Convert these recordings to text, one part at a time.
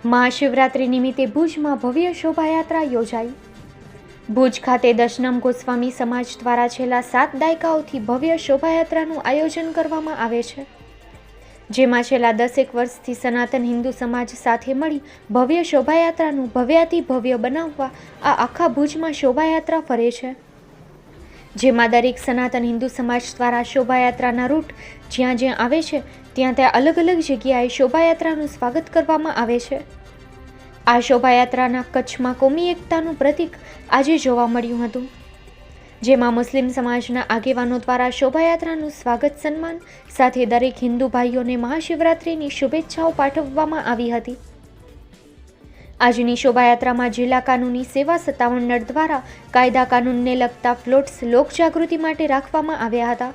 મહાશિવરાત્રિ નિમિત્તે ભુજમાં ભવ્ય શોભાયાત્રા યોજાઈ। ભુજ ખાતે દશનામ ગોસ્વામી સમાજ દ્વારા છેલ્લા 7 દાયકાઓથી ભવ્ય શોભાયાત્રાનું આયોજન કરવામાં આવે છે, જેમાં છેલ્લા 10 વર્ષથી સનાતન હિન્દુ સમાજ સાથે મળી ભવ્ય શોભાયાત્રાનું ભવ્યાતિ ભવ્ય બનાવવા આ આખા ભુજમાં શોભાયાત્રા ફરે છે, જેમાં દરેક સનાતન હિન્દુ સમાજ દ્વારા શોભાયાત્રાના રૂટ જ્યાં જ્યાં આવે છે ત્યાં ત્યાં અલગ અલગ જગ્યાએ શોભાયાત્રાનું સ્વાગત કરવામાં આવે છે। આ શોભાયાત્રાના કચ્છમાં કોમી એકતાનું પ્રતીક આજે જોવા મળ્યું હતું, જેમાં મુસ્લિમ સમાજના આગેવાનો દ્વારા શોભાયાત્રાનું સ્વાગત સન્માન સાથે દરેક હિન્દુ ભાઈઓને મહાશિવરાત્રિની શુભેચ્છાઓ પાઠવવામાં આવી હતી। આજની શોભાયાત્રામાં જિલ્લા કાનૂની સેવા સત્તામંડળ દ્વારા કાયદા કાનૂનને લગતા ફ્લોટ્સ લોકજાગૃતિ માટે રાખવામાં આવ્યા હતા।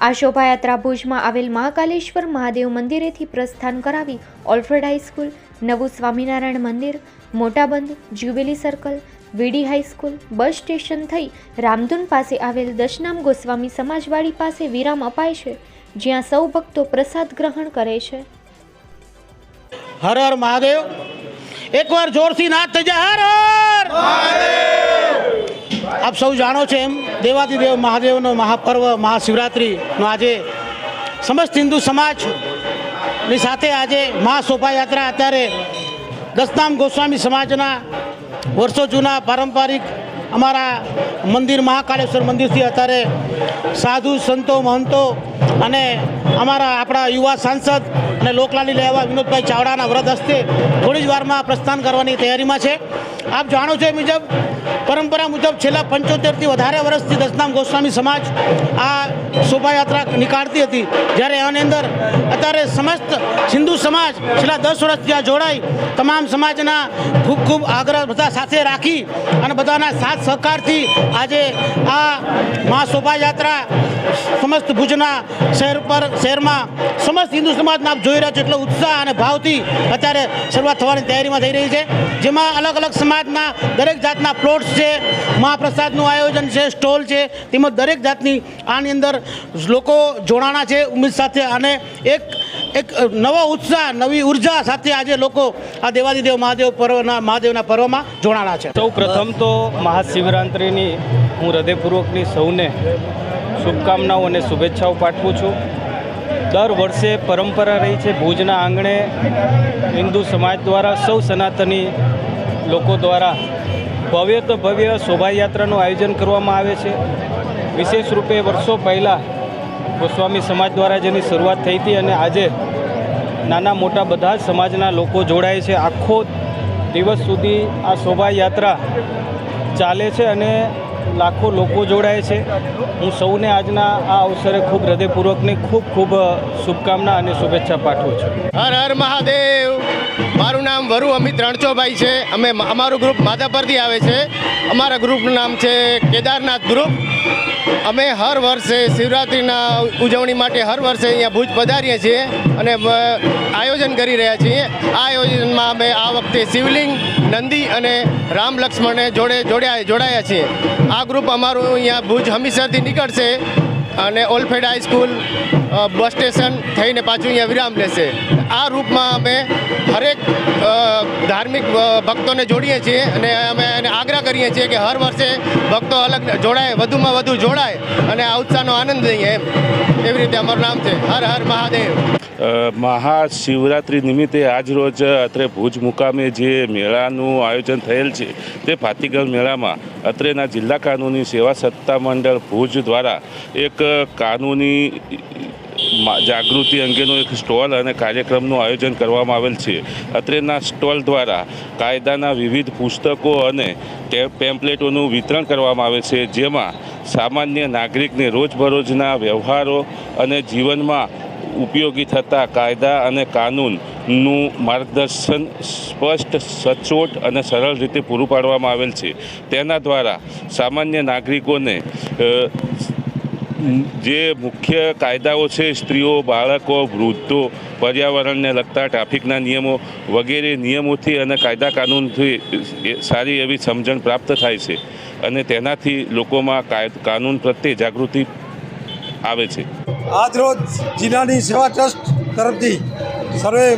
આ શોભાયાત્રા ભુજમાં આવેલ મહાકાલેશ્વર મહાદેવ મંદિરેથી પ્રસ્થાન કરાવી ઓલ્ફ્રેડ હાઈસ્કૂલ, નવું સ્વામિનારાયણ મંદિર, મોટાબંધ, જ્યુબિલી સર્કલ, વીડી હાઈસ્કૂલ, બસ સ્ટેશન થઈ રામધૂન પાસે આવેલ દશનામ ગોસ્વામી સમાજવાડી પાસે વિરામ અપાય છે, જ્યાં સૌ ભક્તો પ્રસાદ ગ્રહણ કરે છે। હર હર મહાદેવ। એકવાર જોરથી નાદ થઈ જાય, હર હર મહાદેવ। આપ સૌ જાણો છો એમ દેવાદિદેવ મહાદેવનો મહાપર્વ મહાશિવરાત્રિનો આજે સમસ્ત હિન્દુ સમાજની સાથે આજે મહાશોભાયાત્રા અત્યારે દશનામ ગોસ્વામી સમાજના વર્ષો જૂના પારંપરિક અમારા મંદિર મહાકાલેશ્વર મંદિરથી અત્યારે સાધુ સંતો મહંતો અને આપણા યુવા સાંસદ અને લોકલાલી લેવા વિનોદભાઈ ચાવડાના વ્રત હસ્તે થોડી જ વારમાં પ્રસ્થાન કરવાની તૈયારીમાં છે। આપ જાણો છો એ મુજબ પરંપરા મુજબ છેલ્લા 75થી વધારે વર્ષથી દશનામ ગોસ્વામી સમાજ આ શોભાયાત્રા નીકાળતી હતી, જ્યારે આની અંદર અત્યારે સમસ્ત હિન્દુ સમાજ છેલ્લા 10 વર્ષથી આ જોડાઈ તમામ સમાજના ખૂબ ખૂબ આગ્રહ બધા સાથે રાખી અને બધાના સાથ સહકારથી આજે આ મહાશોભાયાત્રા સમસ્ત ભુજના શહેરમાં સમસ્ત હિન્દુ સમાજના આપ જોઈ રહ્યા છો એટલો ઉત્સાહ અને ભાવથી અત્યારે શરૂઆત થવાની તૈયારીમાં થઈ રહી છે, જેમાં અલગ અલગ સમાજના દરેક જાતના પ્લોટ્સ છે, મહાપ્રસાદનું આયોજન છે, સ્ટોલ છે, તેમજ દરેક જાતની આની અંદર લોકો જોડાણા છે ઉમેદ સાથે અને એક નવો ઉત્સાહ નવી ઉર્જા સાથે આજે લોકો આ દેવાદિદેવ મહાદેવના પર્વમાં જોડાણા છે। સૌ પ્રથમ તો મહાશિવરાત્રિની હું હૃદયપૂર્વકની સૌને શુભકામનાઓ અને શુભેચ્છાઓ પાઠવું છું। દર વર્ષે પરંપરા રહી છે ભુજના આંગણે હિન્દુ સમાજ દ્વારા સૌ સનાતની લોકો દ્વારા ભવ્ય તો ભવ્ય શોભાયાત્રાનું આયોજન કરવામાં આવે છે। વિશેષ રૂપે વર્ષો પહેલાં ગોસ્વામી સમાજ દ્વારા જેની શરૂઆત થઈ હતી અને આજે નાના મોટા બધા જ સમાજના લોકો જોડાય છે। આખો દિવસ સુધી આ શોભાયાત્રા ચાલે છે અને લાખો લોકો જોડાય છે। હું સૌને આજના આ અવસરે ખૂબ હૃદયપૂર્વકની ખૂબ શુભકામના અને શુભેચ્છા પાઠવું છું। હર હર મહાદેવ। મારું નામ વરુ અમિત રણછોભાઈ છે। અમારું ગ્રુપ માધાપરથી આવે છે। અમારા ગ્રુપનું નામ છે કેદારનાથ ગ્રુપ। અમે હર વર્ષે શિવરાત્રિના ઉજવણી માટે હર વર્ષે અહીંયા ભુજ પધારીએ છીએ અને આયોજન કરી રહ્યા છીએ। આ આયોજનમાં અમે આ વખતે શિવલિંગ, નંદી અને રામ લક્ષ્મણને જોડાયા છીએ। આ ગ્રુપ અમારું અહીંયા ભુજ હમીરસરથી નીકળશે અને ઓલ્ફેડ હાઈસ્કૂલ બસ સ્ટેશન થઈને પાછું અહીંયા વિરામ લેશે। આ રૂપમાં અમે હરેક ધાર્મિક ભક્તોને જોડીએ છીએ અને અમે એને આગ્રહ કરીએ છીએ કે હર વર્ષે ભક્તો અલગ જોડાય, વધુમાં વધુ જોડાય અને આ ઉત્સાહનો આનંદ લઈએ એમ। એવી રીતે અમારું નામ છે હર હર મહાદેવ। મહાશિવરાત્રિ નિમિત્તે આજરોજ અત્રે ભુજ મુકામે જે મેળાનું આયોજન થયેલ છે તે ભાતીગળ મેળામાં અત્રેના જિલ્લા કાનૂની સેવા સત્તામંડળ ભુજ દ્વારા એક કાનૂની જાગૃતિ અંગેનો એક સ્ટોલ અને કાર્યક્રમનું આયોજન કરવામાં આવેલ છે। અત્રેના સ્ટોલ દ્વારા કાયદાના વિવિધ પુસ્તકો અને પેમ્પલેટોનું વિતરણ કરવામાં આવે છે, જેમાં સામાન્ય નાગરિકને રોજબરોજના વ્યવહારો અને જીવનમાં ઉપયોગી થતા કાયદા અને કાનૂનનું માર્ગદર્શન સ્પષ્ટ, સચોટ અને સરળ રીતે પૂરું પાડવામાં આવેલ છે। તેના દ્વારા સામાન્ય નાગરિકોને જે મુખ્ય કાયદાઓ છે, સ્ત્રીઓ, બાળકો, વૃદ્ધો, પર્યાવરણને લગતા ટ્રાફિકના નિયમો વગેરે નિયમોથી અને કાયદા કાનૂનથી સારી એવી સમજણ પ્રાપ્ત થાય છે અને તેનાથી લોકોમાં કાનૂન પ્રત્યે જાગૃતિ આવે છે। આજરોજ જિલ્લાની સેવા ટ્રસ્ટ તરફથી સર્વે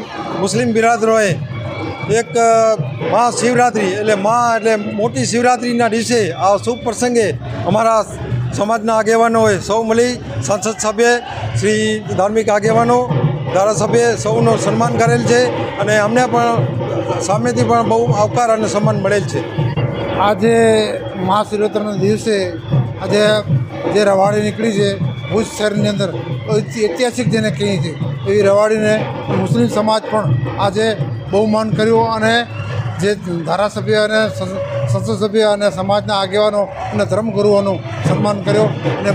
મુસ્લિમ બિરાદરોએ એક મહાશિવરાત્રિ એટલે મોટી શિવરાત્રિના દિવસે આ શુભ પ્રસંગે અમારા સમાજના આગેવાનોએ સૌ મળી સંસદ સભ્ય શ્રી ધાર્મિક આગેવાનો ધારાસભ્ય સૌનું સન્માન કરેલ છે અને અમને પણ સામેથી પણ બહુ આવકાર અને સન્માન મળેલ છે. આજે મહાશિવરાત્રિના દિવસે આજે જે રવાડી નીકળી છે ભુજ શહેરની અંદર ઐતિહાસિક જેને કહીએ છીએ એવી રવાડીને મુસ્લિમ સમાજ પણ આજે બહુ માન કર્યું અને જે ધારાસભ્ય અને સંસદ સભ્ય અને સમાજના આગેવાનો અને ધર્મગુરુઓનું સન્માન કર્યો અને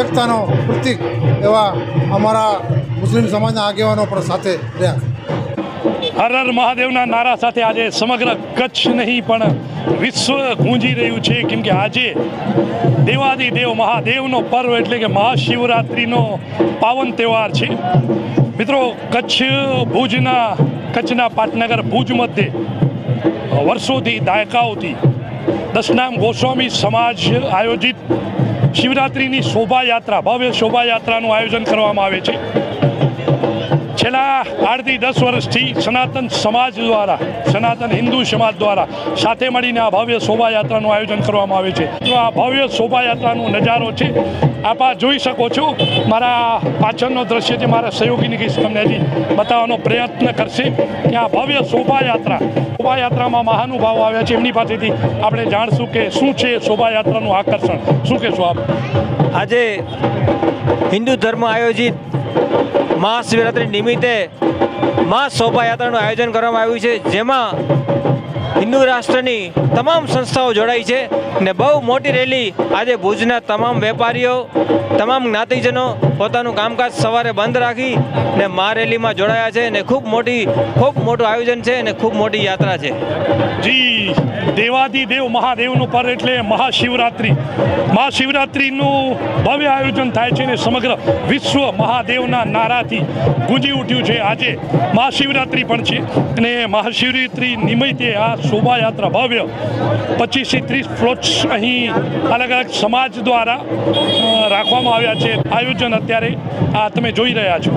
એકતાનો પ્રતીક એવા અમારા મુસ્લિમ સમાજના આગેવાનો પણ સાથે રહ્યા. હર હર મહાદેવના નારા સાથે આજે સમગ્ર કચ્છ નહીં પણ વિશ્વ ગુંજી રહ્યું છે, કેમ કે આજે દેવાદિદેવ મહાદેવનો પર્વ એટલે કે મહાશિવરાત્રિનો પાવન તહેવાર છે. મિત્રો, કચ્છના પાટનગર ભુજ મધ્યે વર્ષોથી દાયકાઓથી દશનામ ગોસ્વામી સમાજ આયોજિત શિવરાત્રિની શોભાયાત્રા, ભવ્ય શોભાયાત્રાનું આયોજન કરવામાં આવે છે. છેલ્લા 8થી 10 વર્ષથી સનાતન હિન્દુ સમાજ દ્વારા સાથે મળીને આ ભવ્ય શોભાયાત્રાનું આયોજન કરવામાં આવે છે. તો આ ભવ્ય શોભાયાત્રાનો નજારો છે, આપ જોઈ શકો છો. મારા પાછળનો દ્રશ્ય છે, મારા સહયોગીની કહીશ તમને હજી બતાવવાનો પ્રયત્ન કરશે કે આ ભવ્ય શોભાયાત્રામાં મહાનુભાવો આવ્યા છે. એમની પાસેથી આપણે જાણશું કે શું છે શોભાયાત્રાનું આકર્ષણ. શું કહેશો આપ? આજે હિન્દુ ધર્મ આયોજિત મહાશિવરાત્રિ નિમિત્તે શોભાયાત્રાનું આયોજન કરવામાં આવ્યું છે, જેમાં હિન્દુ રાષ્ટ્રની તમામ સંસ્થાઓ જોડાઈ છે ને બહુ મોટી રેલી આજે ભુજના તમામ વેપારીઓ, તમામ જ્ઞાતિજનો પોતાનું કામકાજ સવારે બંધ રાખી ને રેલીમાં જોડાયા છે અને ખૂબ મોટું આયોજન છે અને ખૂબ મોટી યાત્રા છે. જી, દેવાદિદેવ મહાદેવનો પર્વ એટલે મહાશિવરાત્રિનું ભવ્ય આયોજન થાય છે અને સમગ્ર વિશ્વ મહાદેવના નારાથી ગુંજી ઉઠ્યું છે. આજે મહાશિવરાત્રિ પણ છે અને મહાશિવરાત્રિ નિમિત્તે આ શોભાયાત્રા ભવ્ય 25 થી 30 ફ્લોટ્સ અહીં અલગ અલગ સમાજ દ્વારા રાખવામાં આવ્યા છે. આયોજન અત્યારે આ તમે જોઈ રહ્યા છો.